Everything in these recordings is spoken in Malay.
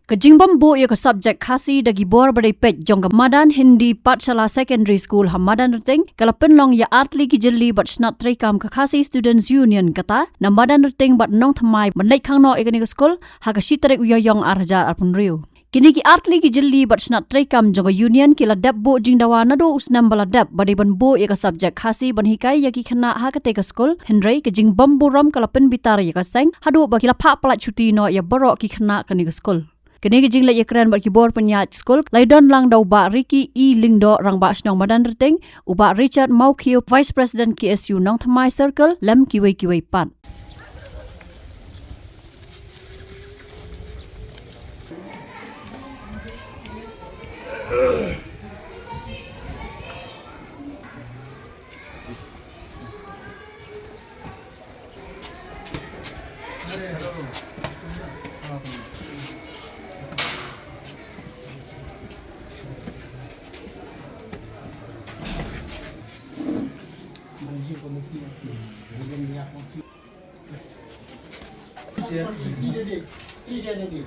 Kajing bambu ya ke subjek khasi dagi bor badai pet jong Madan Hindi Pathshala Secondary School Hamadan Rting kala penlong ya atli ki jelli bat snat trekam ke khasi Students Union kata na Madan Rting bat nong thamai bandai khangno ekani ke school ha ka sitarek uyayong arhajar arpun riu. Kini ki atli ki jelli bat snat trekam jong union kila dabbo jing dawa nado usnam bala dab badai banbu ya ke subjek khasi ban hikai ya ki khana ha ka te ke school hendrai ke jing bambu ram kala pen bitar ya ka seng hadu ba kila pha pala cuti no ya borok ki khana kani ke school. Kini kijing la yakran bat kibor penyat school laidon lang dau ba Ricky E Lingdo rang ba snong Madan Rting uba Richard Maukio Vice President KSU nong thamai circle lam kiwei pat. See dia ni.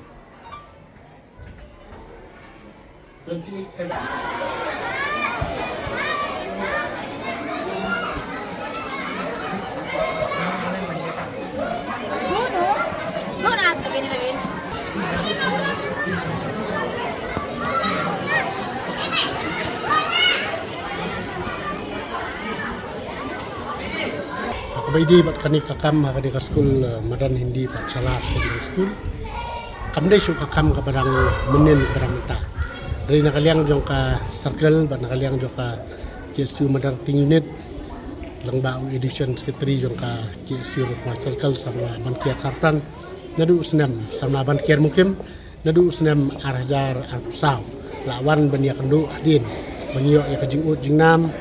28/7. Don't ask again. Kabaidi bat kani kakam kani ka school Madan Hindi Pathshala Secondary School. Kamdai su kakam ka barang menin barang menta. Dari nakaliang jong ka circle bat nakaliang jong ka KSU Madan Rting unit lang bau edition secretary jong ka KSU Rukma circle sama Bankiar Kartan nadu senam sama Bankiar Mukim nadu senam arhajar arpusau lawan bania kendu adin banyo ya kajing ut jingnam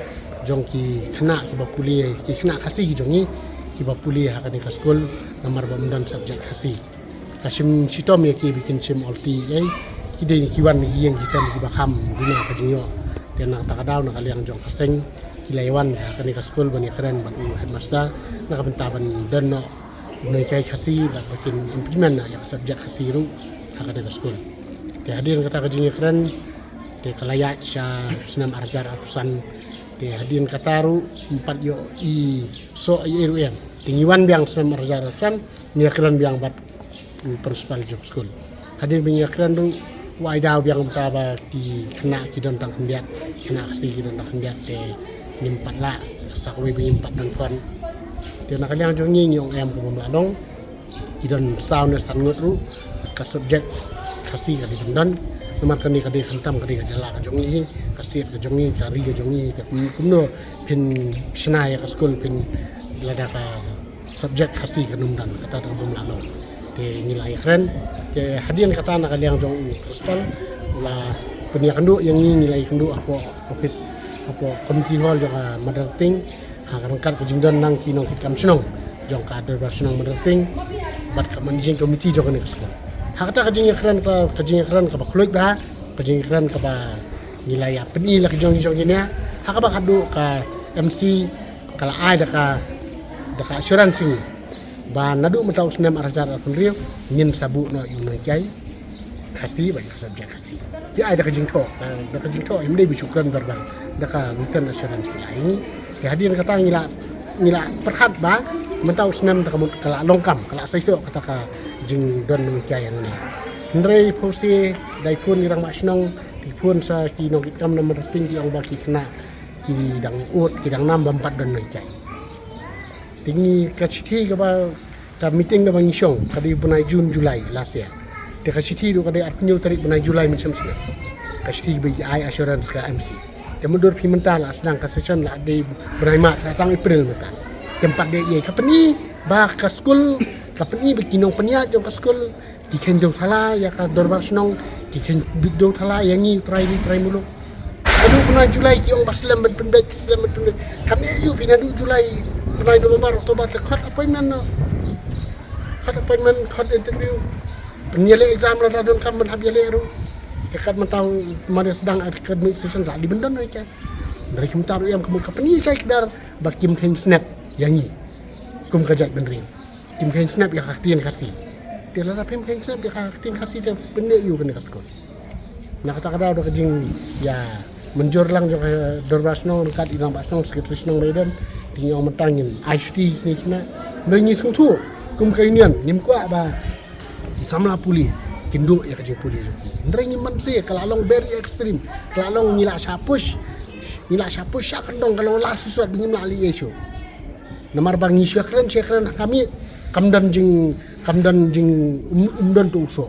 jong ki khana ki bapuli ki khana khasi jong ni ki bapuli ha kani ka school nomor bamundan subjek khasi kasim sitom ya ki bikin sim olti ai ki de ki wan ki yang ki sam ki bakam dina ka jinyo tena takadaw na kaliang jong kaseng ki laiwan ha kani ka school bani keren ban headmaster na ka bentaban denno nei kai khasi da bikin implement na ya subjek khasi ru ha kani ka school te hadir kata ka jinyo keren te kalaya sya senam arjar atusan te hadin kataru 4 yo I so IRUM tingiwan biang senam arjar atusan ni akran biang bat principal jok school hadin biang akran ru wai daw biang taba ki kena ki don tang hendiat kena kasi ki don tang hendiat te nimpat la sakwe bi nimpat dan fon te nakaliang jong ni nyong em ko mladong ki don sound san ngut ru ka subject kasi ka di don nomor kani kadi khantam kadi jala ka jongi ka state ka jongi ka ri ka jongi te kumno pin shna ya ka school pin lada ka subject khasi ka numdan kata ta bumlalo te nilai keren te hadian kata na kaliang jong principal la punya kandu yang ni nilai kandu apa office apa committee hall jong Madan Rting ha rangkat ka jingdan nang kinong kitam snong jong ka der snong Madan Rting bat ka managing committee jong ka school hakata kajing keren ka bakloik ba kajing keren ka ba nilai peni la kajong gini haka ba kadu ka MC kala ai da ka assurance ni ba nadu mataw senam arjar arpun riu nyin sabu no yunoi kai khasi ba subjek khasi di ai da kajing to imde bi syukran barban da ka return assurance ini ya hadir kata ngila perkhat ba mataw senam da kala longkam kala saiso kata ka jing don mengikai ni. Hendrai posi dai pun irang masnong di pun sa ki nogit kam nomor tinggi yang baki kena ki dang ut ki dang nam bampat don mengikai. Tinggi ka chithi ka ba ka meeting ka bangisong ka di bunai June Julai last year. De ka chithi do ka de arpnyo tarik bunai Julai macam sini. Ka chithi bi ai assurance ka MC. De mundur pi mental sedang ka session la di bunai mat tang April mata. Tempat de ye ka peni ba ka school kapeni bikinong penia jong ka school diken do thala ya ka dorbar snong diken do thala yang ni try mulu adu kuna Julai ki ong baslam ben pendek kami yu pinadu Julai penai do November Oktober cut appointment cut interview penyele exam la don kam man habyele ru dekat mentau mari sedang academic session ra di bendon ai ka dari kimtaru yang kamu kapeni saya kedar bakim hen snap yang ni kum kajat benrin tim kain snap ya kaktian kasih dia lara pem keng snap dia ting kasih dia benda you kena sekolah nak kata kada ada kejing ya menjor lang jo dorbas nong dekat inang basong sekretaris nong Medan tinggal metangin IHT ni kena ngi sung tu kum kainian nim kwa ba samla puli kindo ya kejing puli joki ndrai ni man se kalau long very extreme kalau long nila shapush syak kendong kalau lah sesuatu bingim la ali esyo namar bangi syakran kami kamdan jing umdan tu uso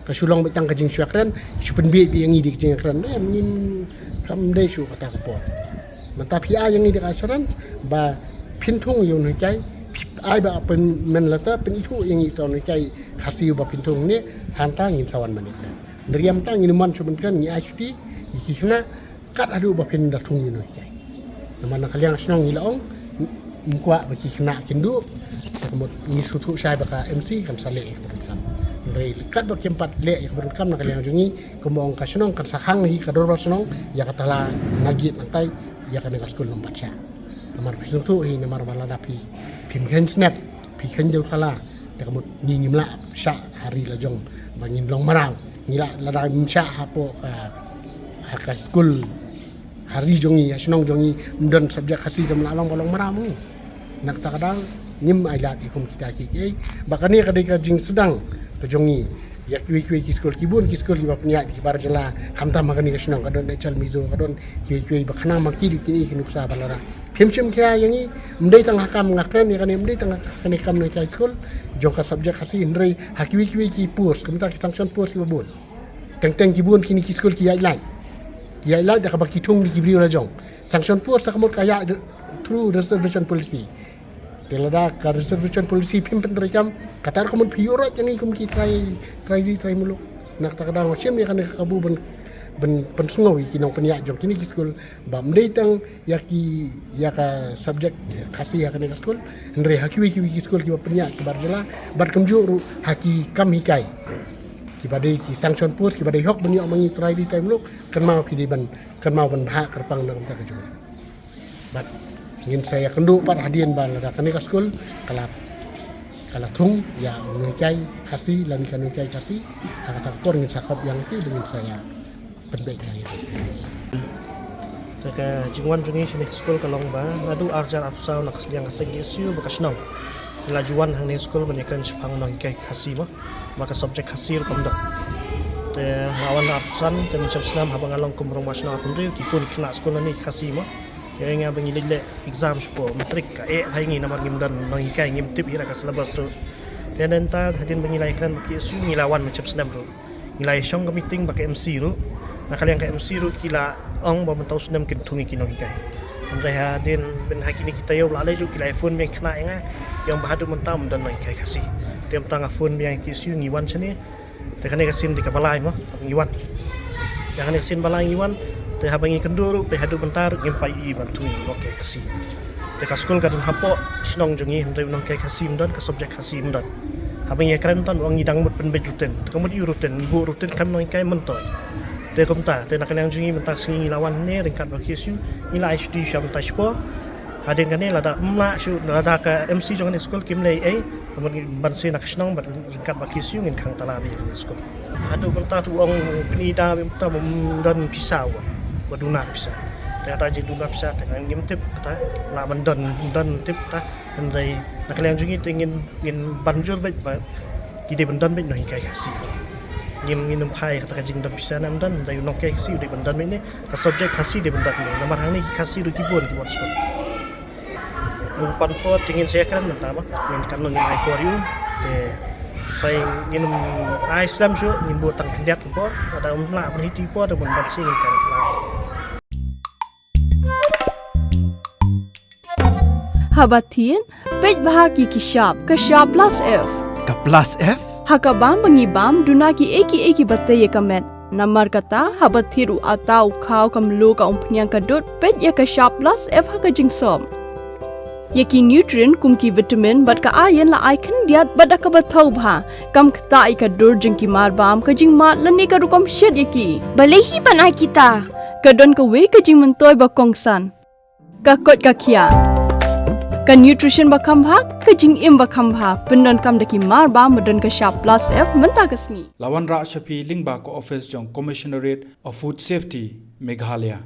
kasulong betang kajing syakran supen bi yang idi kajing syakran nin kam dai syu kata ko manta pi a yang idi kasaran ba pintung yo no kai ai ba pen men lata pen itu yang itu no kai khasi ba pintung ni hanta ngin sawan manik deriam tang ngin man suben kan ni HP ikina kat adu ba pen datung no kai namana kaliang snong ilaong mukwa ba kina kindu kemut ni sutu syai ba MC kam sale kam rei kat ba kempat le ya kam na kaliang jungi kemong ka snong kan sakhang hi kador ba snong ya katala ngagit mantai ya kan ka skul nompat sya namar sutu hi namar bala dapi pim khen snap pi khen jau thala da kemut ni ngimla sya hari la jong ba ngim long marang ngila la da sya hapo ka skul hari jongi snong jongi mdon subjek khasi dam lalong balong maram ni nak takadang ngim ailat ikum kita kiki bakani kadai kajing sedang kejongi ya kiwi ki skol kibun ki skol ba punya ki bar jela kamta makani kasnong kadon dechal mizo kadon kiwi bakana makiri kini kinuksa balara phimchim kya yangi mdai tang hakam ngakren ya kani mdai tang kani kam na kai skol jongka subjek khasi ndrei hakiwi ki purs kamta ki sanction purs ki babun teng kibun kini ki skol ki ailat dah kabak kitung di kibri ora jong sanction purs sakamot kaya through reservation policy telada ka reservation policy pimpen rekam katar kamun piora jangi kum ki try muluk nak takadang macam ya kan kabu ben pensungawi kinong penyak jong kini ki skul bam deitang ya ka subject khasi ya kan ka skul ndre hakiwi ki skul ki penyak ki barjela bar kamju haki kam hikai ki badai ki sanction purs ki badai hok benyo mangi try di time look kan mau pi ban bha kerpang nang ta kaju bat ingin saya kendu par hadian bal da kan ka skul kala tung ya mengai kasih lan kan mengai kasih kata kor ingin sakop yang itu dengan saya penbaiknya itu Taka jingwan jungi sini skul kalong ba nadu arjar apsau nak sediang kasing isu bekas nong lajuan hang ni skul menyekan sepang nong kai kasih maka subjek kasih kom dak te lawan apsan te mencap senam habang along kumrong masna akundri kifun kena skul ni kasih ya inga bangi lele exam spo matrik ka haingi namar ngimdan nong kai ngim tip hira ka syllabus tu dan ta hadin bangi laikan ki isu ngilawan mencap senam tu ngilai syong ka meeting baka MC ru nak kalian ka MC ru kila ong ba mentau senam kin tungi kinong hikai andai hadin ben hakini kita yo lalai ju kila iPhone yang kena yang bahadu mentam dan nong hikai kasih tiam tang iPhone yang ki isu ngiwan sini te kan kasin di kapalai mo ngiwan jangan kasin balai ngiwan te habangi kenduru pe hadu bentar ngimpai bantu oke kasih te ka skul kadun hapo snong jungi ndai nong kai kasih mdan ka subjek kasih mdan habangi keren tan wang ngidang mut penbet ruten kemudian ruten bu ruten kam nong kai mentoy te komta te nak yang jungi mentak singi lawan ne ringkat bakisyu ila HD syam tashpo hadin kan ne lada umla syu lada ka MC jongan skul kim lei kemudian bansi nak snong bat ringkat bakisyu ngin kang talabi di skul hadu bentar tu wang penida bentar dan pisau baduna bisa kata je duna bisa dengan ngim tip kata la bandon dan tip ta andai nak yang jungi ingin banjur baik gide bandon baik no hikai kasih ngim pai kata jing dan bisa nam dan dai no kai kasih di bandon ini ka subjek kasih di bandon ini nomor hang ni kasih ru kibon ki buat skol umpan pot ingin saya kan pertama yang kan ngin ai koryu te sai ngin ai slam syu ngin buat tang kendiat pot ada umla berhiti pot dan bansi ngin kan Habatin, pej bahagi kishap, kashap plus F. Ka plus F? Hakabam bangibam duna ki eki batte ye kamet. Namar kata habathiru atau khau kamlu ka umpnyang kadut pej ye kashap plus F haka jingsom. Yaki nutrient kumki vitamin bat ka ayen la aikan diat bat ka bathau bha kam kta i ka dur jingki marbam ka jingma lani ka rukom shed yaki. Balehi banai kita. Kadon ka we ka jing mentoy ba kongsan. Ka kot ka kia. Ka nutrition bakam bha, ka jing im bakam bha, pendon kam daki mar ba modern ka sharp plus F menta kasni. Lawan Ra Shafi Lingba ko office jong Commissionerate of Food Safety Meghalaya.